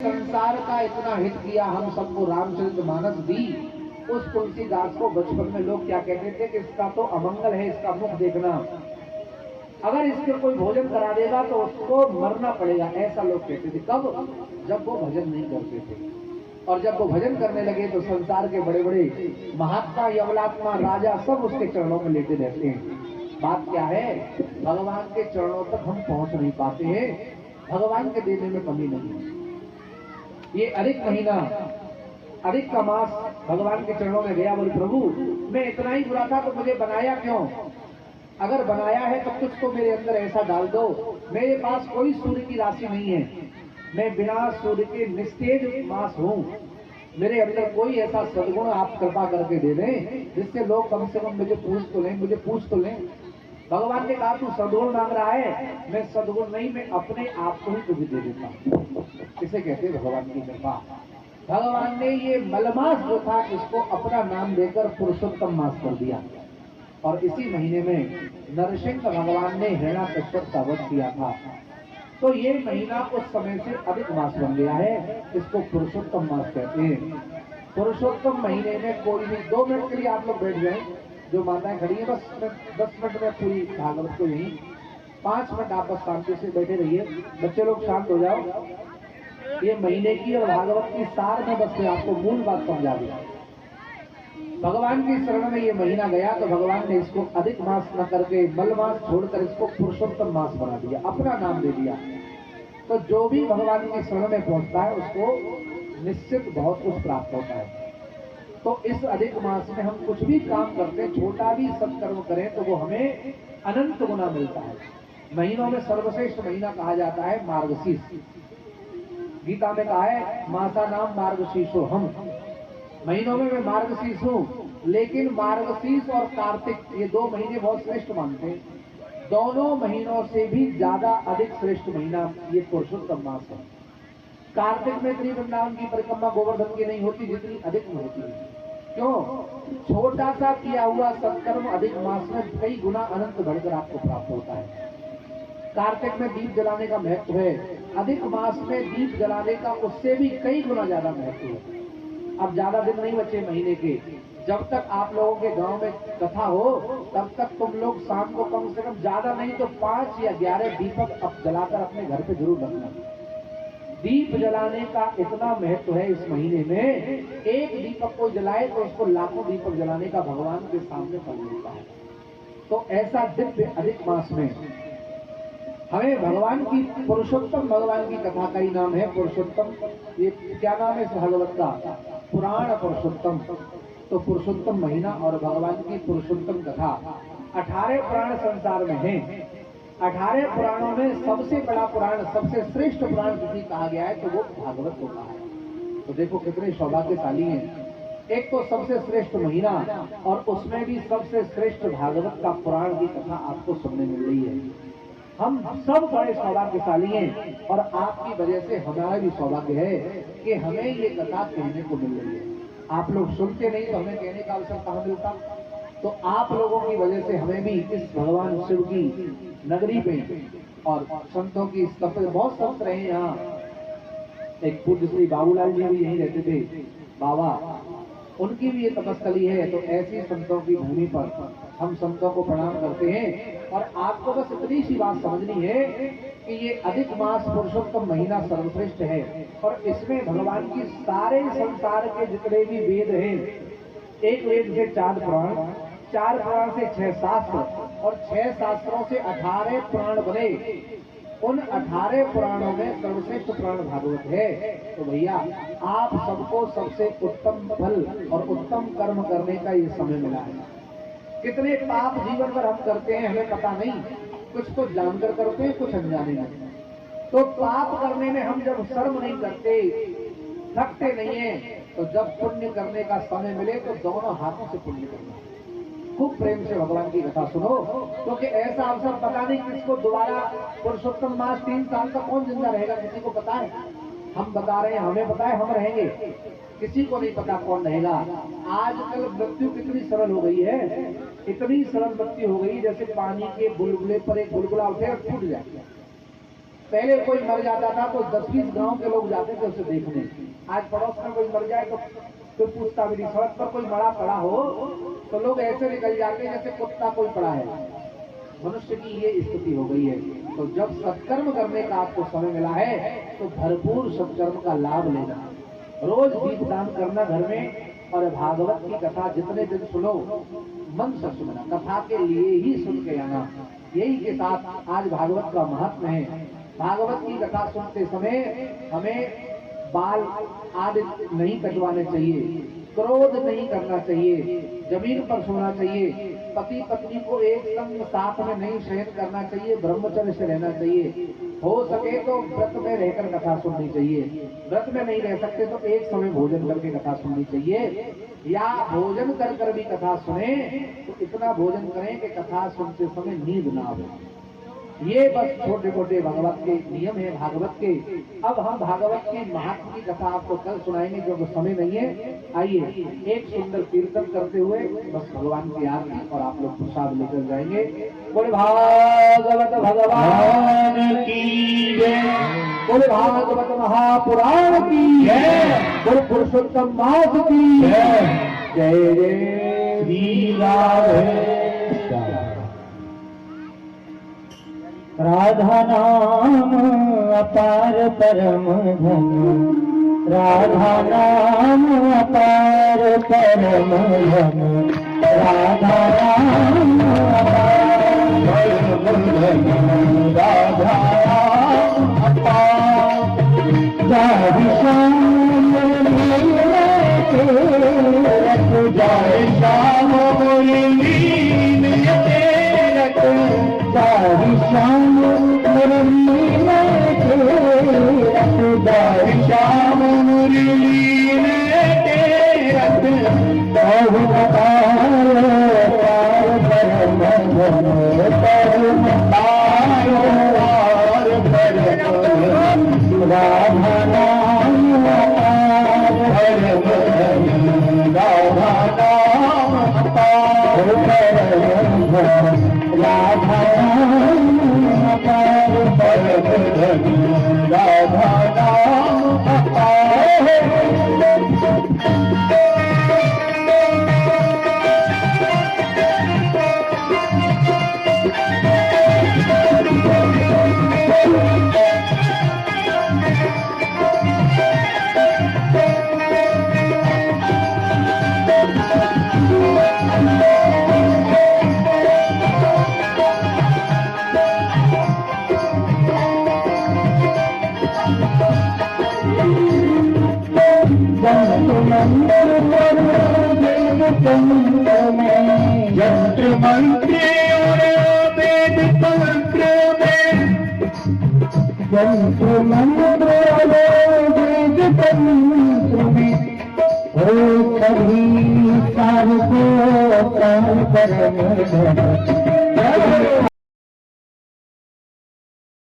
संसार का इतना हित किया, हम सबको रामचरितमानस दी। उस तुलसीदास को बचपन में लोग क्या कहते थे कि इसका तो अमंगल है, इसका मुख देखना, अगर इसके कोई भोजन करा देगा तो उसको मरना पड़ेगा, ऐसा लोग कहते थे। कब? जब वो भजन नहीं करते थे। और जब वो भजन करने लगे तो संसार के बड़े बड़े महात्मा, यमलात्मा, राजा सब उसके चरणों में लेटे रहते हैं। बात क्या है? भगवान के चरणों तक हम पहुंच नहीं पाते हैं, भगवान के देने में कमी नहीं है। ये अधिक महीना, अधिक का मास भगवान के चरणों में गया। बोले प्रभु मैं इतना ही बुरा था तो मुझे बनाया क्यों? अगर बनाया है तो कुछ तो मेरे अंदर ऐसा डाल दो। मेरे पास कोई सूर्य की राशि नहीं है, मैं बिना सूर्य के निस्तेज मास हूँ। मेरे अंदर कोई ऐसा सद्गुण आप कृपा करके दे दें जिससे लोग कम से कम मुझे पूछ तो लें, मुझे पूछ तो लें। भगवान ने कहा तू सद्गुण मांग रहा है, मैं सद्गुण नहीं, मैं अपने आप को ही तुझे दे देता हूँ। इसे कहते हैं भगवान की कृपा। भगवान ने ये मलमास जो था इसको अपना नाम देकर पुरुषोत्तम मास कर दिया। और इसी महीने में नरसिंह भगवान ने हिरण्याकश्यप का वध किया था। तो ये महीना उस समय से अधिक मास बन गया है, इसको पुरुषोत्तम मास कहते हैं। पुरुषोत्तम महीने में कोई भी 2 मिनट के लिए आप लोग बैठ जाएं, जो माताएं खड़ी हैं, बस 10 मिनट में पूरी भागवत को यही 5 मिनट आप बस शांति से बैठे रहिए। बच्चे लोग शांत हो जाओ। ये महीने की और भागवत की सार में बस मैं आपको मूल बात समझा दी। भगवान की शरण में ये महीना गया तो भगवान ने इसको अधिक मास न करके मल मास छोड़कर इसको पुरुषोत्तम मास बना दिया, अपना नाम दे दिया। तो जो भी भगवान की शरण में पहुंचता है उसको निश्चित बहुत कुछ प्राप्त होता है। तो इस अधिक मास में हम कुछ भी काम करते हैं, छोटा भी सत्कर्म करें तो वो हमें अनंत गुना मिलता है। महीनों में सर्वश्रेष्ठ महीना कहा जाता है मार्गशीर्ष। गीता में कहा है मासा नाम मार्गशीर्षो हम। महीनों में मैं मार्गशीर्ष हूँ, लेकिन मार्गशीर्ष और कार्तिक ये 2 महीने बहुत श्रेष्ठ मानते हैं। दोनों महीनों से भी ज्यादा अधिक श्रेष्ठ महीना ये पुरुषोत्तम मास है। कार्तिक में इतनी वृंदावन की परिक्रमा गोवर्धन की नहीं होती जितनी अधिक में होती है। क्यों? छोटा सा किया हुआ सत्कर्म अधिक मास में कई गुना अनंत बढ़कर आपको प्राप्त होता है। कार्तिक में दीप जलाने का महत्व है, अधिक मास में दीप जलाने का उससे भी कई गुना ज्यादा महत्व है। अब ज्यादा दिन नहीं बचे महीने के, जब तक आप लोगों के गांव में कथा हो तब तक तुम लोग शाम को कम से कम ज्यादा नहीं तो 5 या 11 दीपक अब जलाकर अपने घर पे जरूर रखना। दीप जलाने का इतना महत्व है इस महीने में, एक दीपक को जलाए तो उसको लाखों दीपक जलाने का भगवान के सामने फल मिलता है। तो ऐसा दिव्य अधिक मास में हमें भगवान की पुरुषोत्तम भगवान की कथा का ही नाम है पुरुषोत्तम। ये क्या नाम है इस भागवत का? पुराण पुरुषोत्तम। तो पुरुषोत्तम महीना और भगवान की पुरुषोत्तम कथा। 18 पुराण संसार में हैं। 18 पुराणों में सबसे बड़ा पुराण, सबसे श्रेष्ठ पुराण किसी कहा गया है तो वो भागवत को कहा है। तो देखो कितने सौभाग्यशाली हैं। एक तो सबसे श्रेष्ठ महीना और उसमें भी सबसे श्रेष्ठ भागवत का पुराण की कथा आपको सुनने मिल रही है। हम सब बड़े सौभाग्यशाली हैं और आपकी वजह से हमारा भी सौभाग्य है कि हमें ये कथा कहने को मिल रही है। आप लोग सुनते नहीं तो हमें कहने का अवसर कहाँ मिलता? तो आप लोगों की वजह से हमें भी इस भगवान शिव की नगरी पे और संतों की बहुत संत रहे यहाँ। एक पूज्य श्री बाबूलाल जी भी यहीं रहते थे, बाबा, उनकी भी ये तपस्थली है। तो ऐसी संतों की भूमि पर हम संतों को प्रणाम करते हैं। और आपको बस इतनी सी बात समझनी है कि ये अधिक मास पुरुषोत्तम महीना सर्वश्रेष्ठ है और इसमें भगवान की सारे संसार के जितने भी वेद हैं, एक वेद से 4 पुराण, 4 पुराण से 6 शास्त्र और 6 शास्त्रों से 18 पुराण बने। उन 18 पुराणों में सर्वश्रेष्ठ पुराण भागवत है। तो भैया आप सबको सबसे उत्तम फल और उत्तम कर्म करने का ये समय मिला है। कितने पाप जीवन पर हम करते हैं हमें पता नहीं, कुछ तो जानकर करते हैं, कुछ अनजाने नहीं। तो पाप करने में हम जब शर्म नहीं करते, थकते नहीं है, तो जब पुण्य करने का समय मिले तो दोनों हाथों से पुण्य करना। खूब प्रेम से भगवान की कथा सुनो, क्योंकि ऐसा अवसर पता नहीं किसको दोबारा पुरुषोत्तम मास 3 साल तक कौन जिंदा रहेगा, किसी को पता है? हम बता रहे हैं, हमें पता है हम रहेंगे, किसी को नहीं पता कौन रहेगा। आजकल मृत्यु कितनी सरल हो गई है, इतनी सरल मृत्यु हो गई जैसे पानी के बुलबुले पर एक बुलबुला उठे और फूट जाए। पहले कोई मर जाता था तो 10-20 गांव के लोग जाते थे उसे देखने। आज पड़ोस में कोई मर जाए तो कोई पूछता भी नहीं। सड़क पर कोई मरा पड़ा हो तो लोग ऐसे निकल जाते हैं जैसे कुत्ता कोई पड़ा है। मनुष्य की ये स्थिति हो गई है। तो जब सत्कर्म करने का आपको समय मिला है तो भरपूर सत्कर्म का लाभ लेना, रोज दीपदान करना घर में, और भागवत की कथा जितने दिन सुनो मन से सुनना, कथा के लिए ही सुन के आना। यही के साथ आज भागवत का महत्व है। भागवत की कथा सुनते समय हमें बाल आदि नहीं कटवाने चाहिए, क्रोध नहीं करना चाहिए, जमीन पर सोना चाहिए, पति पत्नी को एक संग साथ में नहीं शयन करना चाहिए, ब्रह्मचर्य से रहना चाहिए। हो सके तो व्रत में रहकर कथा सुननी चाहिए। व्रत में नहीं रह सकते तो एक समय भोजन करके कथा सुननी चाहिए, या भोजन कर कर भी कथा सुने तो इतना भोजन करें कि कथा सुनते समय नींद ना आवे। ये बस छोटे छोटे भगवत के नियम है भागवत के। अब हम भागवत के महत्व की कथा आपको कल सुनाएंगे, जो समय नहीं है। आइए एक सुंदर कीर्तन करते हुए बस भगवान की आरती और आप लोग प्रसाद लेकर जाएंगे। बोले भागवत भगवान की जय, बोले भागवत महापुराण की जय, बोले पुरुषोत्तम मास की जय। जय जय श्री राधे। राधा नाम अपार परम धन, राधा नाम अपार परम धन, राधा नाम अपार परम धन, राधा नाम अपार। जाहि श्याम लीला तेरक, जाहि श्याम लीला तेरक, जाहि श्याम मुरलीला तेरक, जाहि श्याम मुरलीला तेरक। बहु अपार परम धन, बहु अपार परम धन, राधा नाम अपार परम धन, राधा नाम अपार परम धन, राधा नाम अपार परम धन, राधा नाम अपार। यंत्र मंत्र और वेद तंत्र में, यंत्र मंत्र और वेद तंत्र में, हो सभी सार को परम धन,